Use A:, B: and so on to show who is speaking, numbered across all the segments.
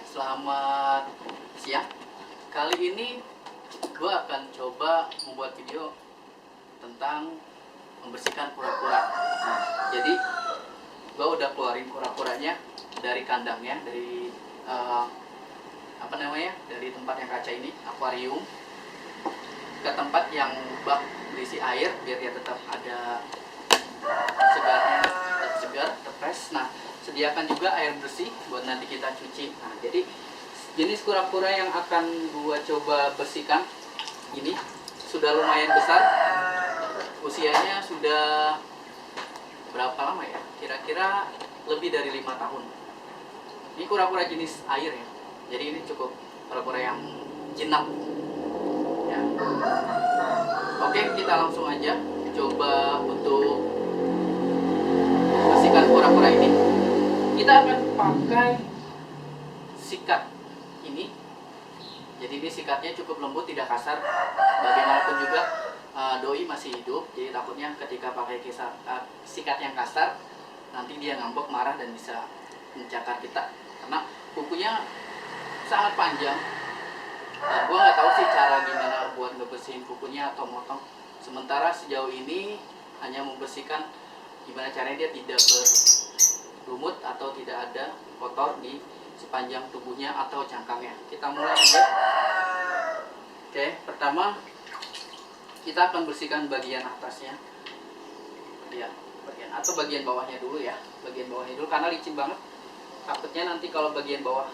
A: Selamat siang. Kali ini gue akan coba membuat video tentang membersihkan kura-kura. Nah, jadi gue udah keluarin kura-kuranya dari kandangnya, dari dari tempat yang kaca ini, akuarium, ke tempat yang bak berisi air biar dia tetap ada segarnya, tetap segar, tetap fresh. Nah, sediakan juga air bersih buat nanti kita cuci. Nah, jadi jenis kura-kura yang akan gua coba bersihkan ini sudah lumayan besar, usianya sudah berapa lama ya, kira-kira lebih dari 5 tahun. Ini kura-kura jenis air ya, jadi ini cukup kura-kura yang jinak ya. Oke, kita langsung aja coba untuk bersihkan kura-kura ini. Kita akan pakai sikat ini. Jadi ini sikatnya cukup lembut, tidak kasar. Bagaimanapun juga doi masih hidup, jadi takutnya ketika pakai sikat yang kasar nanti dia ngambek, marah, dan bisa mencakar kita karena kukunya sangat panjang. Dan gue nggak tahu sih cara gimana buat ngebersihin kukunya atau motong. Sementara sejauh ini hanya membersihkan gimana caranya dia tidak berlumut atau tidak ada kotor di sepanjang tubuhnya atau cangkangnya. Kita mulai aja. Oke, pertama kita akan bersihkan bagian atasnya, bagian atau bagian bawahnya dulu ya. Bagian bawahnya dulu karena licin banget. Takutnya nanti kalau bagian bawah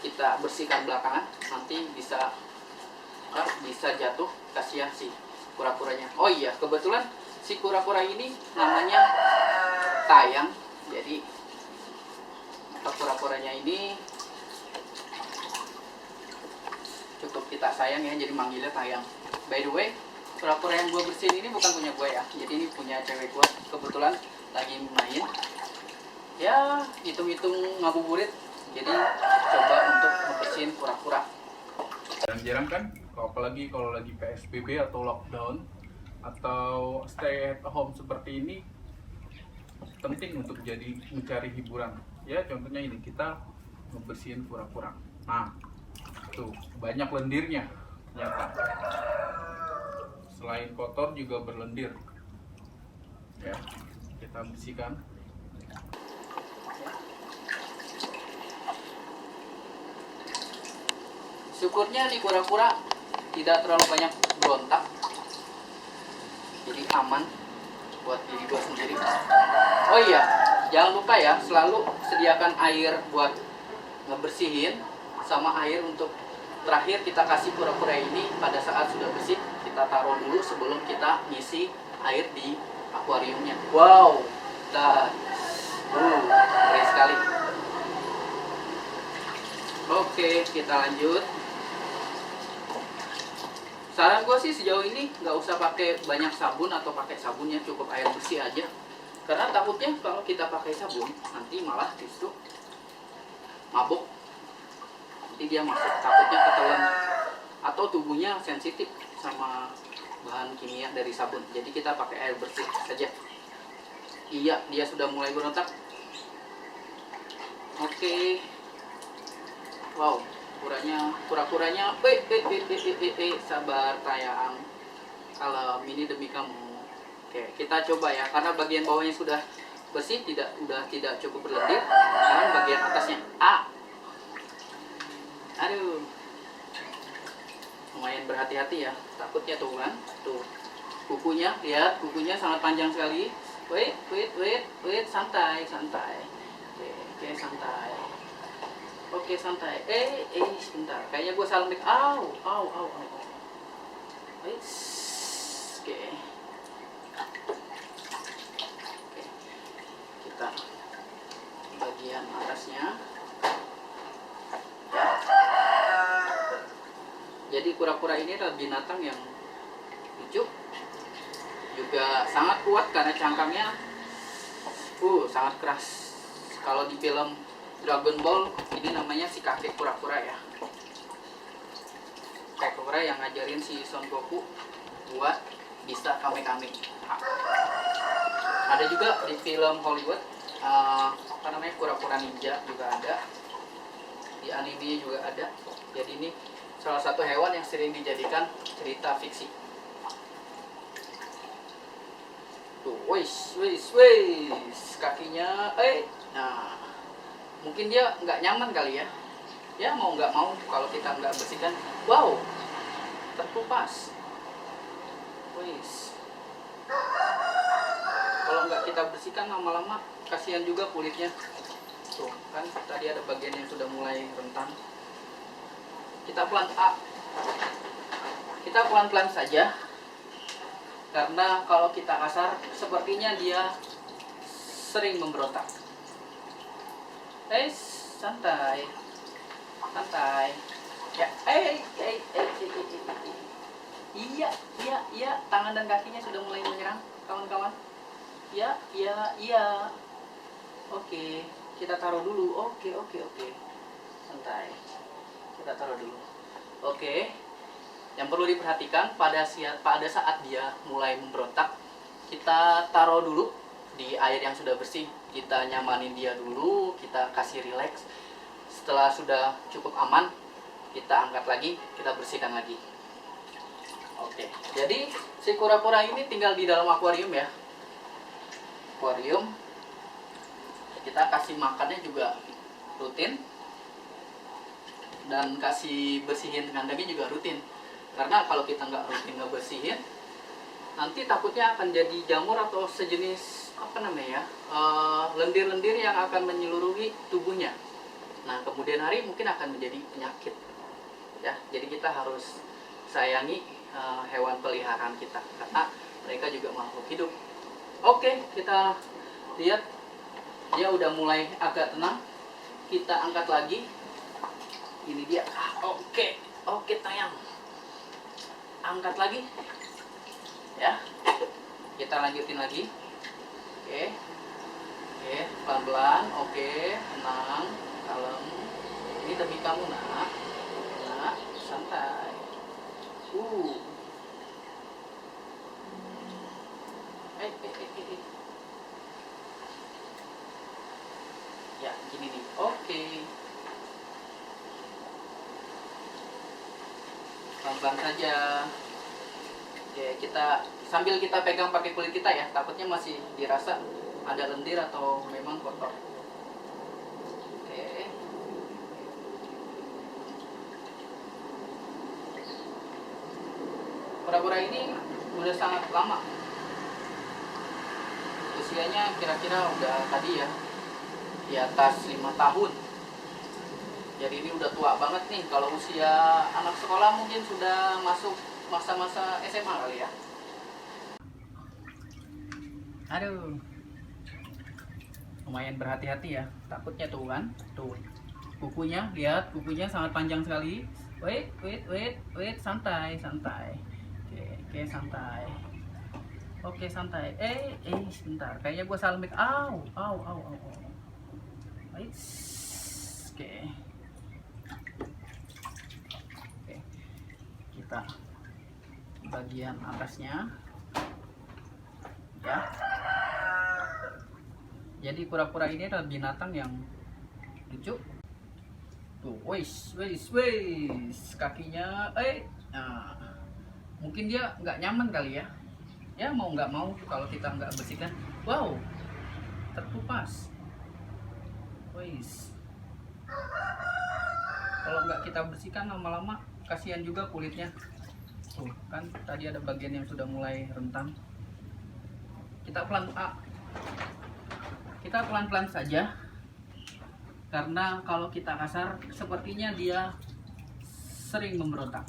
A: kita bersihkan belakangan nanti bisa jatuh, kasihan si kura-kuranya. Oh iya, kebetulan si kura-kura ini namanya Tayang. Jadi kura-kuranya ini cukup kita sayang ya, jadi manggilnya Tayang. By the way, kura-kura yang gue bersihin ini bukan punya gue ya, jadi ini punya cewek gue, kebetulan lagi main ya, hitung-hitung ngabuburit, jadi coba untuk membersihin kura-kura.
B: Jarang-jarang kan, apalagi kalau lagi PSBB atau lockdown atau stay at home seperti ini, penting untuk mencari hiburan. Ya contohnya ini, kita membersihin kura-kura. Nah, tuh banyak lendirnya ternyata. Selain kotor juga berlendir. Ya, kita bersihkan.
A: Syukurnya di kura-kura tidak terlalu banyak berontak, jadi aman buat diri gue sendiri. Oh iya, jangan lupa ya, selalu sediakan air buat ngebersihin sama air untuk terakhir kita kasih kura-kura ini pada saat sudah bersih. Kita taruh dulu sebelum kita ngisi air di akuariumnya. Wow, keren sekali. Oke, kita lanjut. Saran gue sih sejauh ini nggak usah pakai banyak sabun atau pakai sabunnya, cukup air bersih aja. Karena takutnya kalau kita pakai sabun nanti malah justru mabuk. Nanti dia masuk, takutnya ketelan atau tubuhnya sensitif sama bahan kimia dari sabun. Jadi kita pakai air bersih saja. Iya, dia sudah mulai berontak. Oke. Wow, kura-kuranya, sabar Tayang, kalau ini demi kamu. Oke, kita coba ya, karena bagian bawahnya sudah bersih, tidak cukup berlendir. Sekarang bagian atasnya, aduh, lumayan berhati-hati ya, takutnya tuh kan, tuh kukunya, lihat kukunya sangat panjang sekali. Wait, santai, oke, santai. Oke, santai. Sebentar. Kayaknya gue salah nih. Au. Oke. Kita bagian atasnya. Ya. Jadi kura-kura ini adalah binatang yang lucu, juga sangat kuat karena cangkangnya sangat keras. Kalau di film Dragon Ball ini namanya si kakek kura-kura ya, kakek kura yang ngajarin si Son Goku buat bisa kame-kame. Ada juga di film Hollywood kura-kura ninja juga ada. di animenya juga ada. Jadi ini salah satu hewan yang sering dijadikan cerita fiksi. Tuh, wis, kakinya, nah, mungkin dia nggak nyaman kali ya. Ya mau nggak mau kalau kita nggak bersihkan, wow, terkelupas. Wis. Kalau nggak kita bersihkan lama-lama kasihan juga kulitnya. Tuh kan tadi ada bagian yang sudah mulai rentan. Kita pelan-pelan saja, karena kalau kita kasar sepertinya dia sering memberontak. Santai, santai. Ya, iya, tangan dan kakinya sudah mulai menyerang, kawan-kawan. Iya. Oke, kita taruh dulu. Oke. Santai. Kita taruh dulu. Oke. Yang perlu diperhatikan pada saat dia mulai memberontak, kita taruh dulu di air yang sudah bersih. Kita nyamanin dia dulu, kita kasih rileks. Setelah sudah cukup aman, kita angkat lagi, kita bersihkan lagi. Oke. Jadi si kura-kura ini tinggal di dalam akuarium ya. Akuarium. Kita kasih makannya juga rutin, dan kasih bersihin kandangnya juga rutin. Karena kalau kita nggak rutin ngebersihin, nanti takutnya akan jadi jamur atau sejenis lendir-lendir yang akan menyeluruhi tubuhnya. Nah kemudian hari mungkin akan menjadi penyakit. Ya, jadi kita harus sayangi hewan peliharaan kita, karena mereka juga makhluk hidup. Oke, kita lihat dia udah mulai agak tenang. Kita angkat lagi. Ini dia. Oke, tayang. Angkat lagi. Ya. Kita lanjutin lagi. Oke, pelan-pelan. Oke, tenang, kalem. Ini demi kamu, nak. Santai. Ya, gini nih. Oke. Pelan-pelan saja. Oke, sambil kita pegang pakai kulit kita ya, takutnya masih dirasa ada lendir atau memang kotor. Oke. Kura-kura ini udah sangat lama. Usianya kira-kira udah tadi ya, di atas 5 tahun. Jadi ini udah tua banget nih. Kalau usia anak sekolah mungkin sudah masuk masa-masa SMA kali ya. Aduh, lumayan berhati-hati ya. Takutnya tuh kan, tuh kukunya, lihat kukunya sangat panjang sekali. Wait, santai. Oke, santai. Oke, santai. Sebentar. Kayaknya gua salah mic. Au. Wait. Oke. Kita bagian atasnya. Ya. Jadi kura-kura ini adalah binatang yang lucu. Tuh, wis, kakinya, nah, mungkin dia nggak nyaman kali ya. Ya mau nggak mau kalau kita nggak bersihkan, wow, terkelupas. Wis. Kalau nggak kita bersihkan lama-lama kasihan juga kulitnya. Tuh kan tadi ada bagian yang sudah mulai rentan. Kita pelan-pelan saja, karena kalau kita kasar sepertinya dia sering memberontak.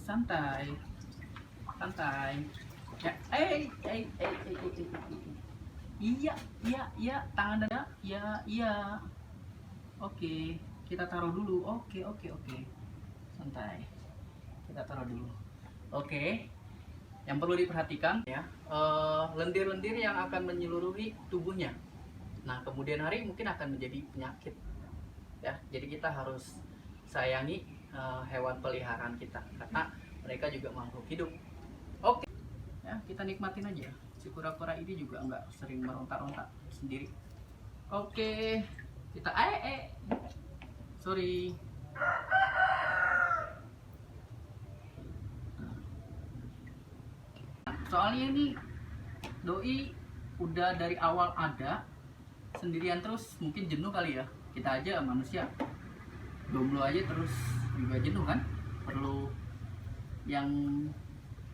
A: Santai. Ya, iya, tangan dada. Iya. Oke, kita taruh dulu. Oke. Santai. Kita taruh dulu. Oke. Yang perlu diperhatikan ya, lendir-lendir yang akan menyeluruhi tubuhnya. Nah, kemudian hari mungkin akan menjadi penyakit. Ya, jadi kita harus sayangi hewan peliharaan kita, karena mereka juga makhluk hidup. Oke. Ya, kita nikmatin aja. Si kura-kura ini juga nggak sering merontak-rontak sendiri. Oke. Kita sorry. Soalnya ini doi udah dari awal ada sendirian terus, mungkin jenuh kali ya. Kita aja manusia jomblo aja terus juga jenuh kan, perlu yang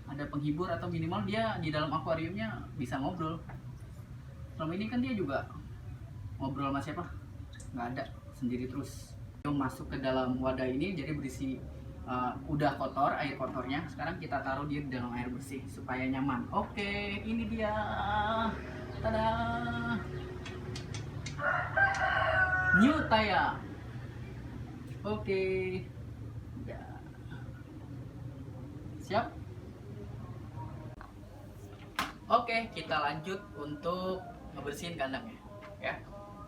A: ada penghibur atau minimal dia di dalam akuariumnya bisa ngobrol. Selama ini kan dia juga ngobrol sama siapa? Nggak ada, sendiri terus. Masuk ke dalam wadah ini jadi berisi udah kotor, air kotornya. Sekarang kita taruh dia di dalam air bersih supaya nyaman. Oke, ini dia. Tada. New Taya. Oke. Ya. Siap? Oke, kita lanjut untuk ngebersihin kandangnya, ya.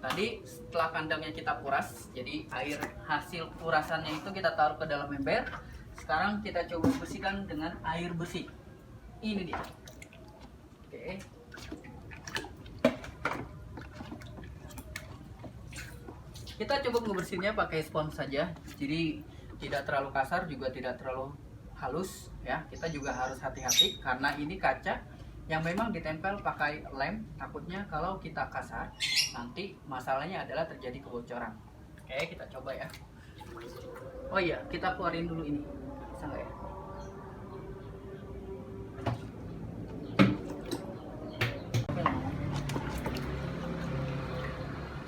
A: Tadi setelah kandangnya kita kuras, jadi air hasil kurasannya itu kita taruh ke dalam ember. Sekarang kita coba bersihkan dengan air bersih. Ini dia. Oke. Kita coba ngebersihinnya pakai spons saja, jadi tidak terlalu kasar juga tidak terlalu halus, ya. Kita juga harus hati-hati karena ini kaca yang memang ditempel pakai lem. Takutnya kalau kita kasar nanti masalahnya adalah terjadi kebocoran. Oke, kita coba ya. Oh iya, kita keluarin dulu ini, bisa nggak ya?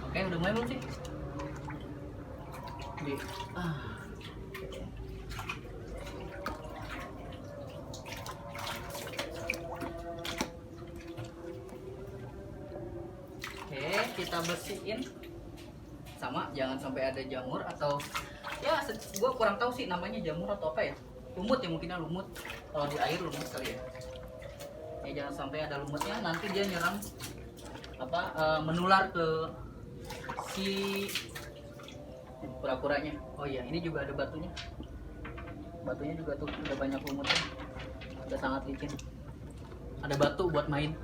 A: Oke, udah mulai belum sih? Kita bersihin sama, jangan sampai ada jamur atau ya gue kurang tahu sih namanya jamur atau apa ya, lumut ya, mungkinnya lumut. Kalau di air lumut kali ya. Jangan sampai ada lumutnya, nanti dia nyerang menular ke si kura-kuranya. Oh iya, ini juga ada batunya juga tuh udah banyak lumutnya, udah sangat licin. Ada batu buat main.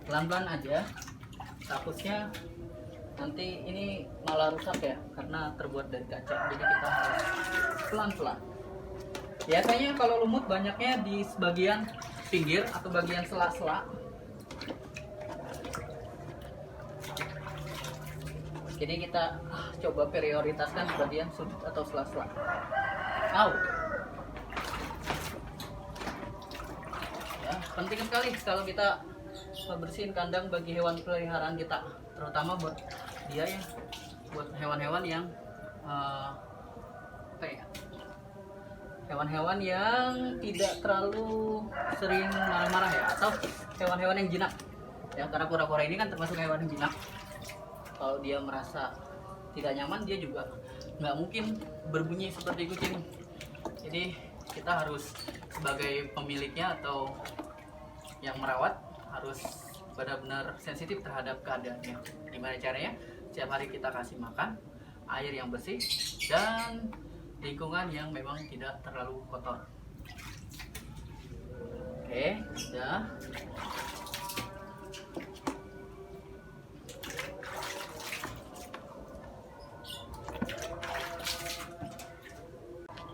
A: Pelan-pelan aja, takutnya nanti ini malah rusak ya karena terbuat dari kaca, jadi kita harus pelan-pelan. Biasanya kalau lumut banyaknya di sebagian pinggir atau bagian sela-sela, jadi kita coba prioritaskan bagian sudut atau sela-sela. Ya, penting sekali kalau kita bersihin kandang bagi hewan peliharaan kita, terutama buat dia ya, buat hewan-hewan yang hewan-hewan yang tidak terlalu sering marah-marah ya, atau hewan-hewan yang jinak ya, karena kura-kura ini kan termasuk hewan yang jinak. Kalau dia merasa tidak nyaman, dia juga nggak mungkin berbunyi seperti kucing. Jadi kita harus sebagai pemiliknya atau yang merawat harus benar-benar sensitif terhadap keadaannya. Gimana caranya? Setiap hari kita kasih makan, air yang bersih, dan lingkungan yang memang tidak terlalu kotor. Oke, sudah.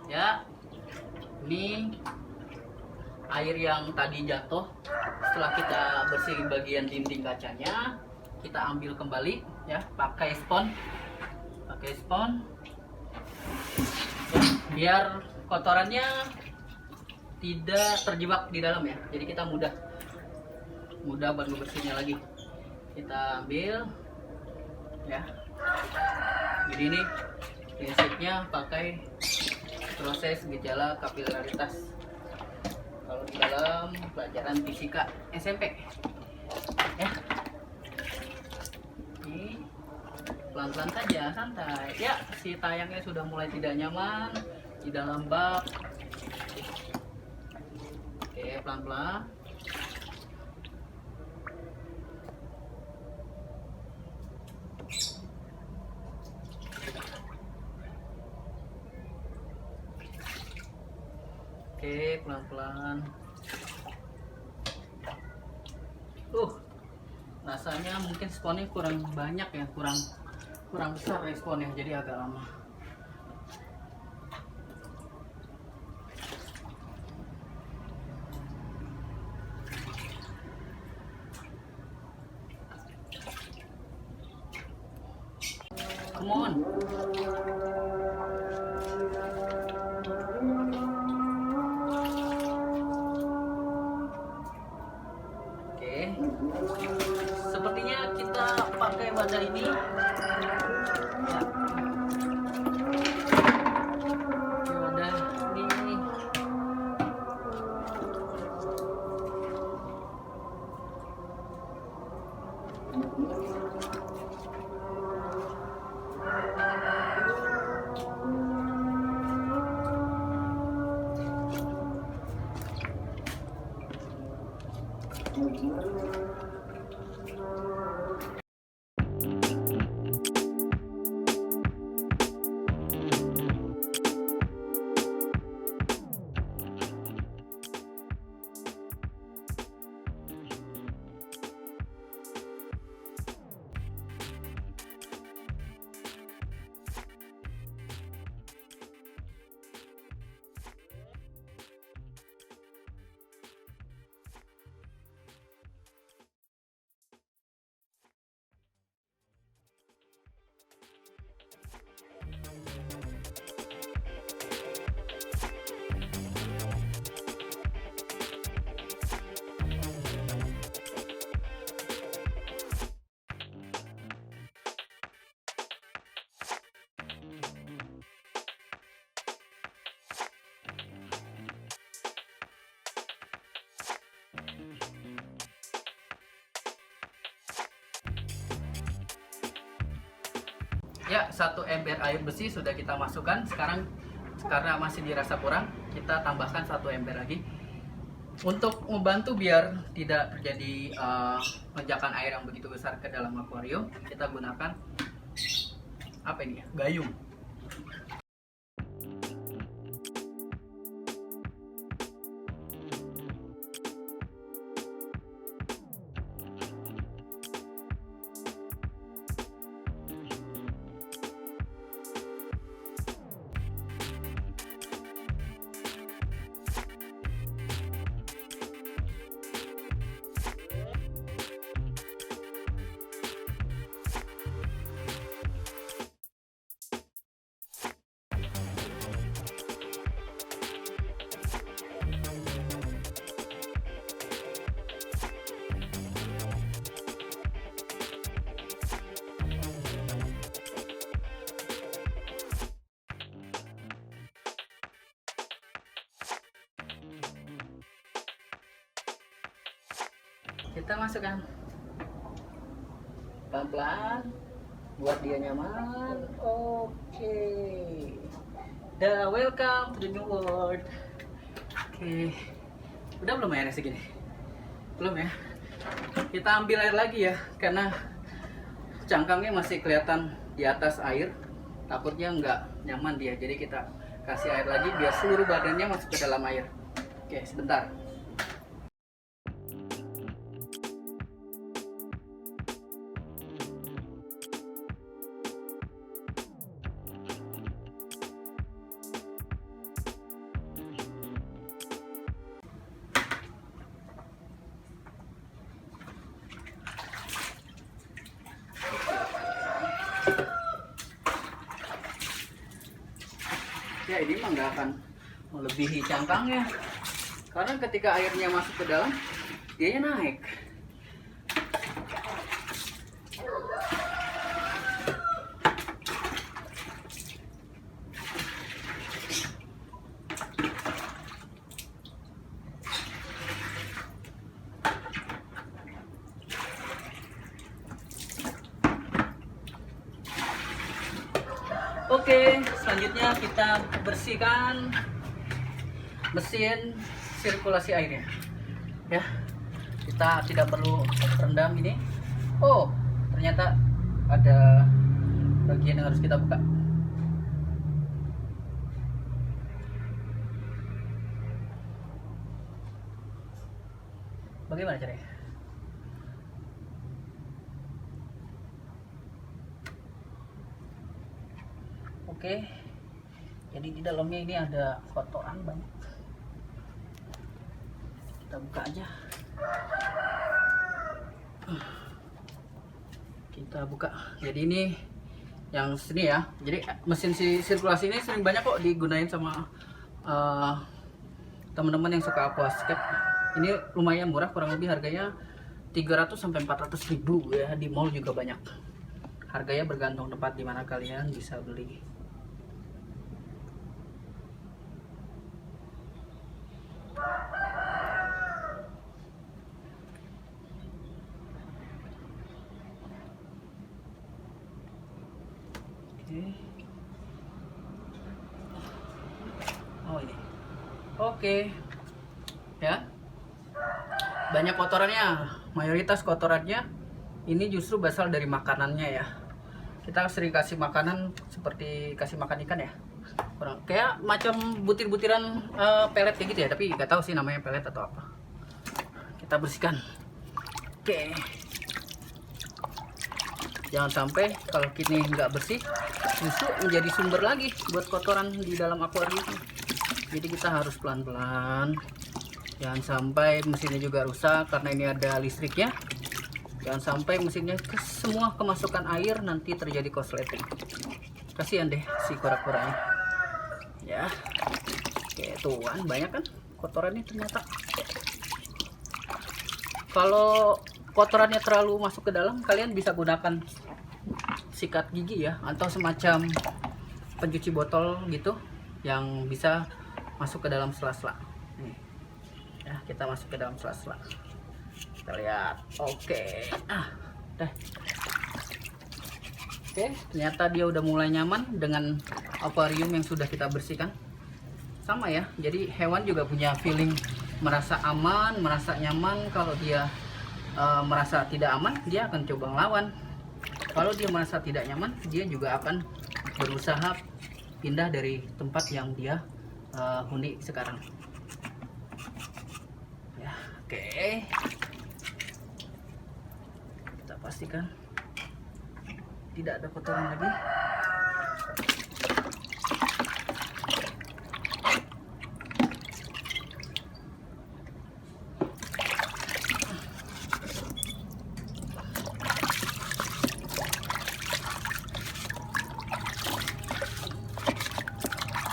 A: Ya, ini air yang tadi jatuh. Setelah kita bersihin bagian dinding kacanya, kita ambil kembali ya, pakai spons biar kotorannya tidak terjebak di dalam ya, jadi kita mudah buat bersihnya lagi. Kita ambil ya, jadi ini prinsipnya pakai proses gejala kapilaritas kalau di dalam pelajaran fisika SMP ya. Ini pelan-pelan saja, santai ya. Si tayangnya sudah mulai tidak nyaman di dalam bak. Oke, pelan-pelan. Oke, pelan-pelan. Rasanya mungkin sponnya kurang banyak ya, kurang besar responnya, jadi agak lama. Come on. Oke. Sepertinya kita pakai wadah ini. Ya. Wadah ini. Ya, 1 ember air besi sudah kita masukkan. Sekarang karena masih dirasa kurang, kita tambahkan 1 ember lagi. Untuk membantu biar tidak terjadi lonjakan air yang begitu besar ke dalam akuarium, kita gunakan apa ini ya? Gayung. Kita masukkan pelan-pelan buat dia nyaman. Oke. Welcome to the new world. Oke. Udah belum airnya segini? Belum ya? Kita ambil air lagi ya, karena cangkangnya masih kelihatan di atas air. Takutnya nggak nyaman dia, jadi kita kasih air lagi biar seluruh badannya masuk ke dalam air. Oke, sebentar. Ya, ini mah nggak akan melebihi cangkangnya, karena ketika airnya masuk ke dalam, dia naik. Oke, selanjutnya kita bersihkan mesin sirkulasi airnya. Ya, kita tidak perlu rendam ini. Oh, ternyata ada bagian yang harus kita buka. Bagaimana caranya? Oke, jadi di dalamnya ini ada kotoran banyak. Kita buka aja. Kita buka. Jadi ini yang sini ya. Jadi mesin sirkulasi ini sering banyak kok digunain sama teman-teman yang suka aquascape. Ini lumayan murah, kurang lebih harganya 300 sampai 400 ribu ya. Di mall juga banyak. Harganya bergantung tempat di mana kalian bisa beli. Oh ini, oke, ya, banyak kotorannya. Mayoritas kotorannya ini justru berasal dari makanannya ya. Kita sering kasih makanan seperti kasih makan ikan ya, kurang kayak macam butir-butiran pelet kayak gitu ya. Tapi nggak tahu sih namanya pelet atau apa. Kita bersihkan. Oke. Jangan sampai kalau kini nggak bersih justru menjadi sumber lagi buat kotoran di dalam akuarium. Jadi kita harus pelan-pelan, jangan sampai mesinnya juga rusak karena ini ada listriknya. Jangan sampai mesinnya semua kemasukan air, nanti terjadi korsleting. Kasihan deh si kura-kuranya ya. Oke, tuh kan banyak kan kotorannya ternyata. Kalau kotorannya terlalu masuk ke dalam, kalian bisa gunakan sikat gigi ya, atau semacam pencuci botol gitu yang bisa masuk ke dalam sela-sela. Nih ya, kita masuk ke dalam sela-sela, kita lihat. Oke, deh. Oke, ternyata dia udah mulai nyaman dengan akuarium yang sudah kita bersihkan. Sama ya, jadi hewan juga punya feeling merasa aman, merasa nyaman. Kalau dia merasa tidak aman, dia akan coba ngelawan. Kalau dia merasa tidak nyaman, dia juga akan berusaha pindah dari tempat yang dia huni sekarang. Ya, oke. Kita pastikan tidak ada kotoran lagi.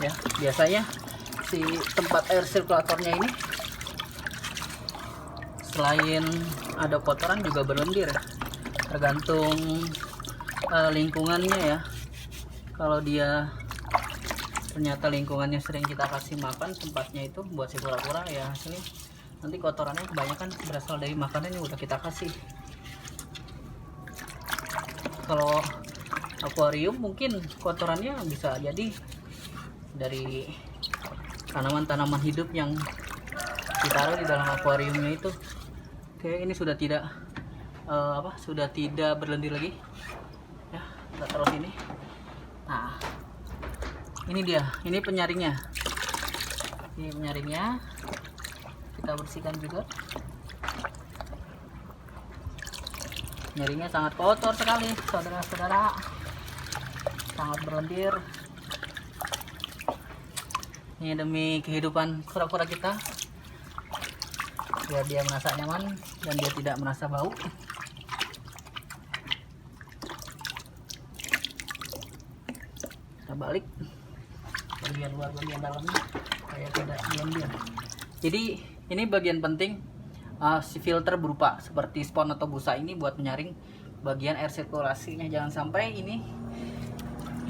A: Ya, biasanya si tempat air sirkulatornya ini selain ada kotoran juga berlendir ya. Tergantung lingkungannya ya. Kalau dia ternyata lingkungannya sering kita kasih makan tempatnya itu buat si kura-kura, ya hasilnya nanti kotorannya kebanyakan berasal dari makanan yang udah kita kasih. Kalau akuarium mungkin kotorannya bisa jadi dari tanaman-tanaman hidup yang ditaruh di dalam akuariumnya itu. Oke, ini sudah tidak sudah tidak berlendir lagi ya. Kita taruh sini. Nah, ini dia, ini penyaringnya. Ini penyaringnya kita bersihkan juga. Penyaringnya sangat kotor sekali saudara-saudara, sangat berlendir. Ini demi kehidupan kura-kura kita, biar dia merasa nyaman dan dia tidak merasa bau. Kita balik bagian luar, bagian dalamnya kayak tidak diam-diam. Jadi ini bagian penting, si filter berupa seperti spon atau busa ini buat menyaring bagian air sirkulasinya. Jangan sampai ini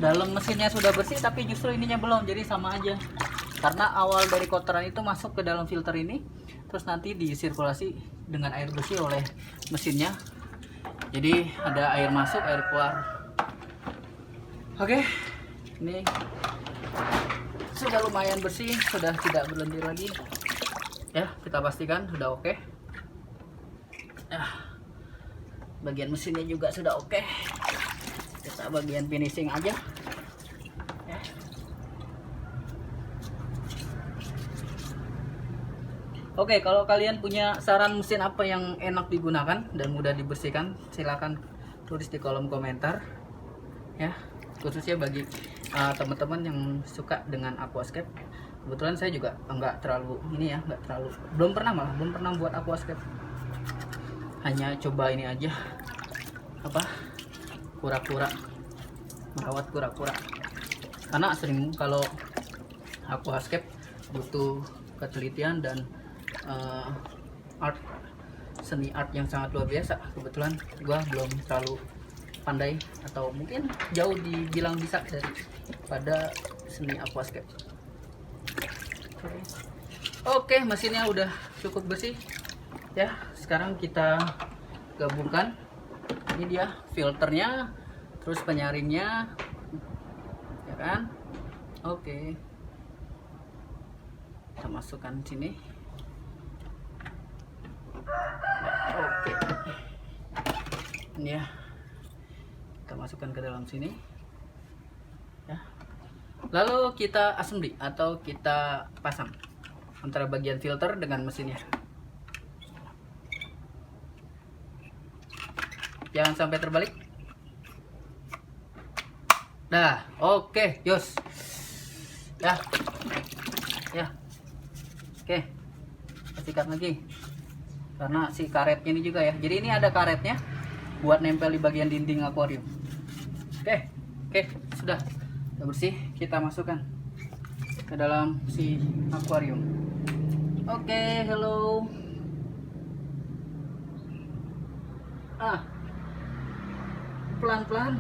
A: dalam mesinnya sudah bersih tapi justru ininya belum, jadi sama aja. Karena awal dari kotoran itu masuk ke dalam filter ini, terus nanti disirkulasi dengan air bersih oleh mesinnya. Jadi ada air masuk, air keluar. Oke, ini sudah lumayan bersih, sudah tidak berlendir lagi. Ya, kita pastikan sudah oke. Bagian mesinnya juga sudah oke. Kita bagian finishing aja. Oke, kalau kalian punya saran mesin apa yang enak digunakan dan mudah dibersihkan, silakan tulis di kolom komentar ya, khususnya bagi teman-teman yang suka dengan aquascape. Kebetulan saya juga enggak terlalu ini ya, enggak terlalu, belum pernah buat aquascape, hanya coba ini aja, apa, kura-kura, merawat kura-kura. Karena sering kalau aquascape butuh ketelitian dan seni art yang sangat luar biasa. Kebetulan gua belum terlalu pandai atau mungkin jauh dibilang bisa daripada seni aquascape. Oke, mesinnya udah cukup bersih ya. Sekarang kita gabungkan. Ini dia filternya, terus penyaringnya ya kan. Oke, kita masukkan sini. Oke, ini ya, kita masukkan ke dalam sini ya. Lalu kita assembly atau kita pasang antara bagian filter dengan mesinnya. Jangan sampai terbalik. Nah, oke, Yos. Ya. Ya. Oke. Sikat lagi. Karena si karetnya ini juga ya. Jadi ini ada karetnya buat nempel di bagian dinding akuarium. Oke. Oke, sudah. Sudah bersih, kita masukkan ke dalam si akuarium. Oke, hello. Pelan-pelan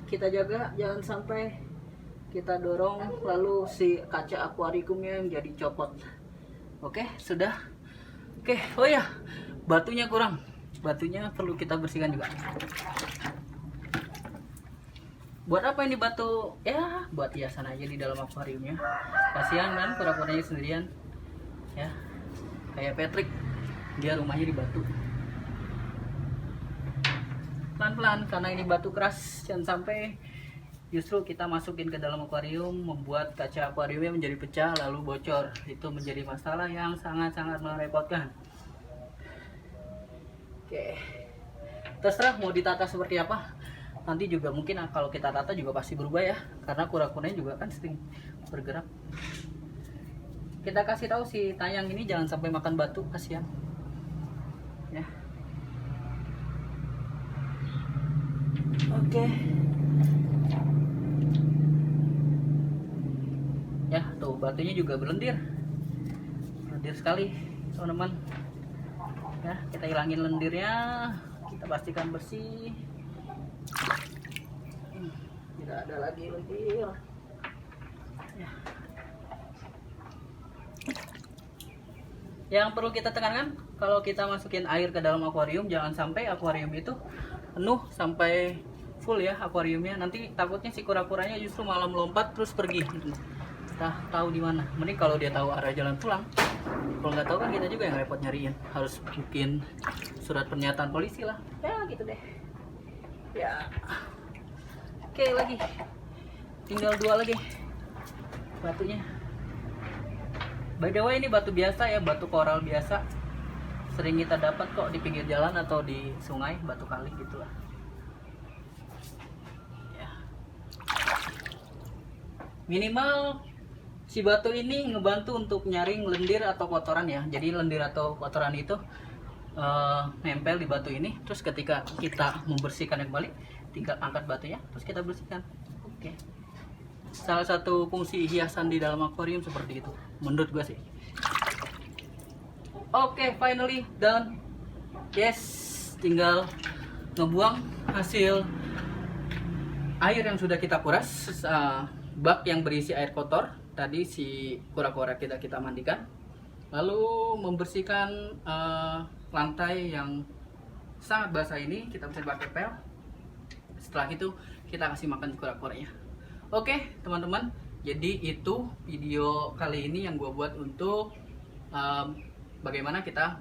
A: kita jaga, jangan sampai kita dorong lalu si kaca akuariumnya menjadi copot. Oke, sudah. Oke, oh ya, batunya kurang. Batunya perlu kita bersihkan juga. Buat apa ini batu? Ya, buat hiasan aja di dalam akuariumnya. Kasihan kan kura-kuranya sendirian. Ya, kayak Patrick, dia rumahnya di batu. Pelan-pelan karena ini batu keras, jangan sampai justru kita masukin ke dalam akuarium membuat kaca akuariumnya menjadi pecah lalu bocor. Itu menjadi masalah yang sangat-sangat merepotkan. Oke, terserah mau ditata seperti apa. Nanti juga mungkin kalau kita tata juga pasti berubah ya, karena kura-kuranya juga kan sering bergerak. Kita kasih tahu si tayang ini jangan sampai makan batu, kasihan ya. Oke. Ya, tuh batunya juga berlendir sekali teman-teman ya. Kita hilangin lendirnya, kita pastikan bersih. Tidak ada lagi lendir ya. Yang perlu kita tekankan, kalau kita masukin air ke dalam akuarium, jangan sampai akuarium itu penuh sampai full ya akuariumnya. Nanti takutnya si kura-kuranya justru malah melompat terus pergi. Kita tahu di mana. Mending kalau dia tahu arah jalan pulang. Kalau nggak tahu kan kita juga yang repot nyariin. Harus bikin surat pernyataan polisi lah. Ya gitu deh. Ya. Oke, lagi. Tinggal 2 lagi batunya. By the way, ini batu biasa ya, batu koral biasa. Sering kita dapat kok di pinggir jalan atau di sungai, batu kali gitulah. Ya. Minimal si batu ini ngebantu untuk nyaring lendir atau kotoran ya. Jadi lendir atau kotoran itu nempel di batu ini. Terus ketika kita membersihkan kembali, tinggal angkat batunya, terus kita bersihkan. Oke. Salah satu fungsi hiasan di dalam akuarium seperti itu, menurut gue sih. Oke, finally done. Yes, tinggal ngebuang hasil air yang sudah kita kuras. Bak yang berisi air kotor tadi si kura-kura kita mandikan. Lalu membersihkan lantai yang sangat basah ini, kita bisa pakai pel. Setelah itu kita kasih makan kura-kuranya. Oke teman-teman, jadi itu video kali ini yang gue buat untuk bagaimana kita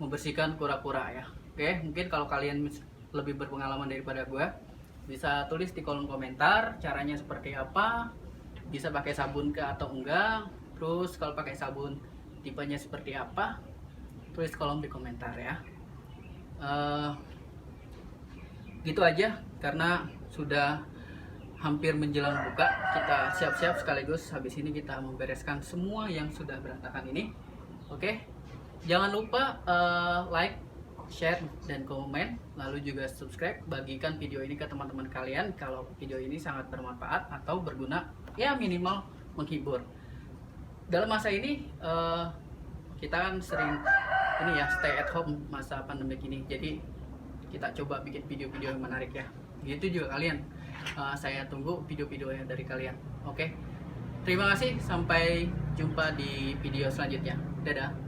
A: membersihkan kura-kura ya. Oke, mungkin kalau kalian lebih berpengalaman daripada gue, bisa tulis di kolom komentar caranya seperti apa, bisa pakai sabun ke atau enggak. Terus kalau pakai sabun tipenya seperti apa, tulis kolom di komentar ya. Gitu aja, karena sudah hampir menjelang buka, kita siap-siap sekaligus habis ini kita membereskan semua yang sudah berantakan ini. Oke, jangan lupa like, share, dan komen, lalu juga subscribe. Bagikan video ini ke teman-teman kalian kalau video ini sangat bermanfaat atau berguna, ya minimal menghibur. Dalam masa ini kita kan sering ini ya, stay at home masa pandemi ini, jadi kita coba bikin video-video yang menarik ya. Gitu juga kalian. Saya tunggu video-videonya dari kalian. Oke. Terima kasih, sampai jumpa di video selanjutnya. Dadah.